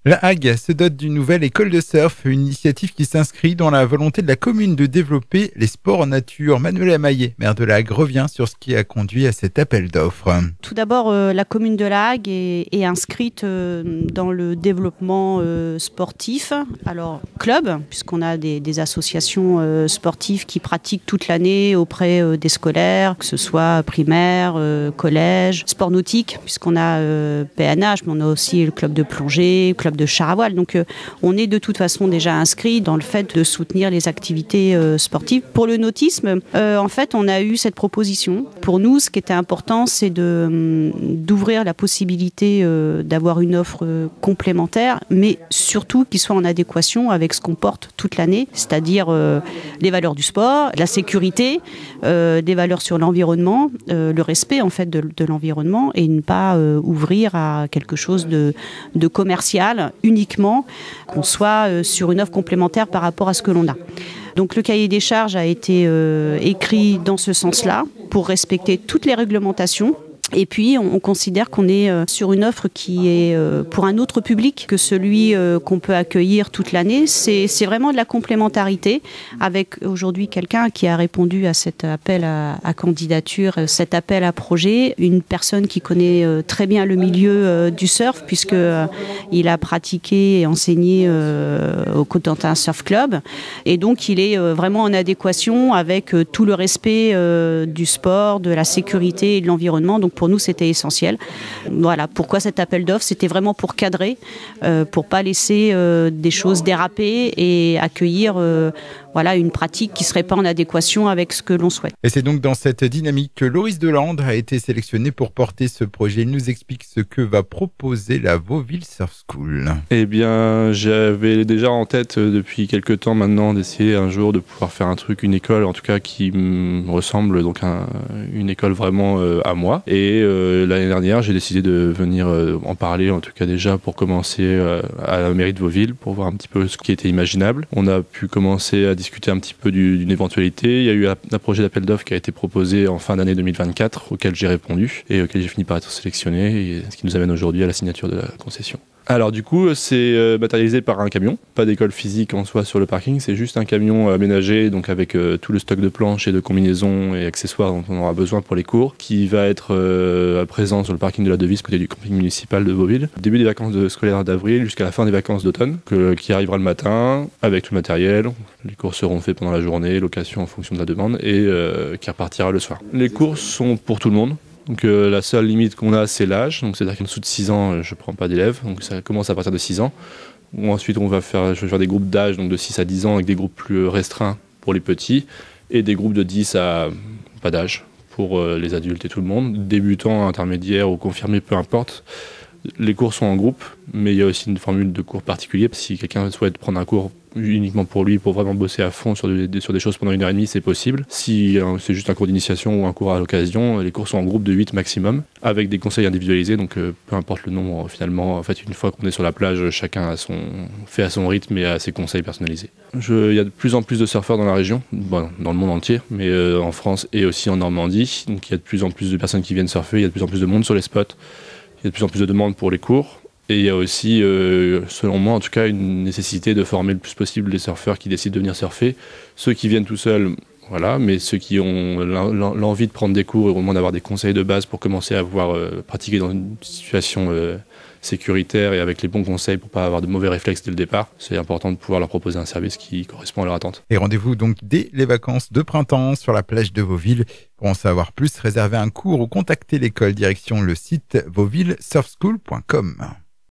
La Hague se dote d'une nouvelle école de surf, une initiative qui s'inscrit dans la volonté de la commune de développer les sports en nature. Manuela Maillet, maire de La Hague, revient sur ce qui a conduit à cet appel d'offres. Tout d'abord, la commune de La Hague est inscrite dans le développement sportif. Alors, club, puisqu'on a des associations sportives qui pratiquent toute l'année auprès des scolaires, que ce soit primaire, collège, sport nautique, puisqu'on a PNH, mais on a aussi le club de plongée, club de char à voile. Donc on est de toute façon déjà inscrit dans le fait de soutenir les activités sportives. Pour le nautisme, en fait, on a eu cette proposition. Pour nous, ce qui était important, c'est d'ouvrir la possibilité d'avoir une offre complémentaire, mais surtout qui soit en adéquation avec ce qu'on porte toute l'année, c'est-à-dire les valeurs du sport, la sécurité, des valeurs sur l'environnement, le respect en fait de l'environnement, et ne pas ouvrir à quelque chose de commercial uniquement, qu'on soit sur une offre complémentaire par rapport à ce que l'on a. Donc le cahier des charges a été écrit dans ce sens-là, pour respecter toutes les réglementations. Et puis, on considère qu'on est sur une offre qui est pour un autre public que celui qu'on peut accueillir toute l'année. C'est vraiment de la complémentarité avec aujourd'hui quelqu'un qui a répondu à cet appel à candidature, cet appel à projet, une personne qui connaît très bien le milieu du surf puisque il a pratiqué et enseigné au Cotentin Surf Club. Et donc, il est vraiment en adéquation avec tout le respect du sport, de la sécurité et de l'environnement. Donc, pour nous, c'était essentiel. Voilà, pourquoi cet appel d'offres ? C'était vraiment pour cadrer, pour pas laisser des choses déraper et accueillir une pratique qui serait pas en adéquation avec ce que l'on souhaite. Et c'est donc dans cette dynamique que Loris Delande a été sélectionné pour porter ce projet. Il nous explique ce que va proposer la Vauville Surf School. Eh bien, j'avais déjà en tête depuis quelques temps maintenant d'essayer un jour de pouvoir faire un truc, une école en tout cas qui me ressemble, donc une école vraiment à moi. Et l'année dernière, j'ai décidé de venir en parler, en tout cas déjà pour commencer à la mairie de Vauville, pour voir un petit peu ce qui était imaginable. On a pu commencer à discuter un petit peu d'une éventualité. Il y a eu un projet d'appel d'offres qui a été proposé en fin d'année 2024, auquel j'ai répondu et auquel j'ai fini par être sélectionné, et ce qui nous amène aujourd'hui à la signature de la concession. Alors du coup, c'est matérialisé par un camion, pas d'école physique en soi sur le parking, c'est juste un camion aménagé, donc avec tout le stock de planches et de combinaisons et accessoires dont on aura besoin pour les cours, qui va être présent sur le parking de la Devise, côté du camping municipal de Vauville. Début des vacances scolaires d'avril jusqu'à la fin des vacances d'automne, qui arrivera le matin avec tout le matériel. Les cours seront faits pendant la journée, location en fonction de la demande, et qui repartira le soir. Les cours sont pour tout le monde. Donc la seule limite qu'on a, c'est l'âge. Donc c'est-à-dire qu'en dessous de 6 ans, je ne prends pas d'élèves. Donc ça commence à partir de 6 ans. Ensuite, je vais faire des groupes d'âge, donc de 6 à 10 ans, avec des groupes plus restreints pour les petits, et des groupes de 10 à pas d'âge pour les adultes et tout le monde. Débutants, intermédiaires ou confirmés, peu importe. Les cours sont en groupe, mais il y a aussi une formule de cours particulier. Si quelqu'un souhaite prendre un cours uniquement pour lui, pour vraiment bosser à fond sur des choses pendant 1h30, c'est possible. Si c'est juste un cours d'initiation ou un cours à l'occasion, les cours sont en groupe de 8 maximum, avec des conseils individualisés, donc peu importe le nombre, finalement, en fait, une fois qu'on est sur la plage, chacun fait à son rythme et a ses conseils personnalisés. Il y a de plus en plus de surfeurs dans la région, dans le monde entier, mais en France et aussi en Normandie, donc il y a de plus en plus de personnes qui viennent surfer, il y a de plus en plus de monde sur les spots, il y a de plus en plus de demandes pour les cours. Et il y a aussi, selon moi en tout cas, une nécessité de former le plus possible les surfeurs qui décident de venir surfer. Ceux qui viennent tout seuls, voilà, mais ceux qui ont l'envie de prendre des cours et au moins d'avoir des conseils de base pour commencer à pouvoir pratiquer dans une situation sécuritaire et avec les bons conseils pour ne pas avoir de mauvais réflexes dès le départ, c'est important de pouvoir leur proposer un service qui correspond à leur attente. Et rendez-vous donc dès les vacances de printemps sur la plage de Vauville. Pour en savoir plus, réservez un cours ou contactez l'école direction le site vauvillesurfschool.com.